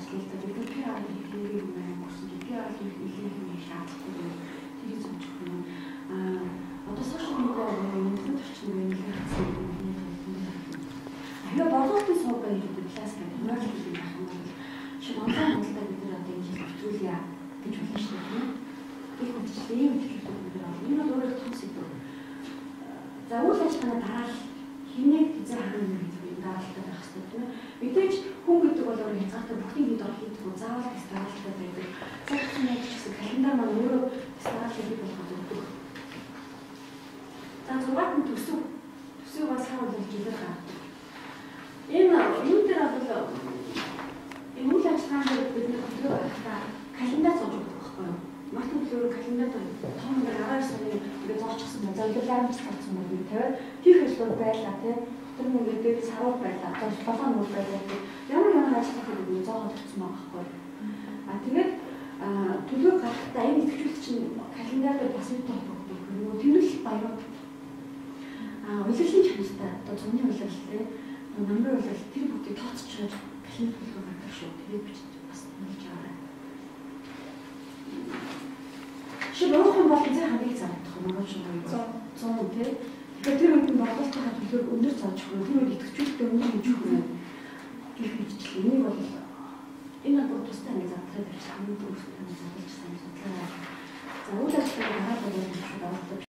ажил л дээ. PR-аар хийх юм байна. PR-аар хийх юм шаардлагатай. Тэгээд зөвчих юм. Одоо сошиал медиа интернет орчинд нэлээд хэцүү юм. Аюу борлуулалтын сууг гэдэг класс гэдэг нөлөөлөл хийх байх юм бол чи онлайн худалдаа бид нар одоо энэ хэвчүүлье гэж болно шүү дээ. Их хүчтэй юм хэлдэг бид нар. Энэ бол өөрөө том сэдв. За үйл ажиллагааны дараа хинэг хязгаар хангах гэдэг юм даалгавар байх хэрэгтэй тийм ээ. Мэдээж хүн гэдэг бол өөрөө хязгаартай бүхний хэд ор хийдэг нь заавал даалгавар байдаг. Цаг хугацааны ч гэсэн календар маань өөрөө даалгавар хийх болгоод өгдөг. За 6 төсөв бас хаавал жилээр гардаг. Энэ дээр бол энэ үйл ажиллагаанд бид нэг төлөв байхдаа календар зоож өгөх байхгүй юу? Мартин төлөв календар том 12 сарын ингээд зоочсон байна. За илүү амжилт гарсан байна гэж тавиад хийх ажлууд байлаа тий. Тэр нэгэд сарууд байлаа. Одоо 7 нуур байлаа тий. Ямар ажил хийх вэ? Зооход өгсөн байгаа байхгүй юу? Тэгээд төлөв гарахдаа энэ идэвхжүүлэлт чинь календар дээр бас нэг том бүгд нөгөө тэмдэглэл баярууд улирлын чанартай одоо зуны улирал тий. Намрын улирал тэр бүгдийг тооцоочоод календар төлөв гаргах шүү. Тэгээд бичиж бас нэлж аваарай. Чи буухан бол зэ хамиг заадах юм уу шүү дээ. 100 тий. Тэгэхээр тэр үед бодлогын төлөв өндөр зааж өгөх. Тэр үед идэвхжүүлэлт өндөр хийж өгөх. Гэх мэтчлээ. Энийг бол энэ бол тустай нэг задлаад авчих хамгийн түрүүнд задлаж сайн судлаа. За үйл ажиллагааны дараа бол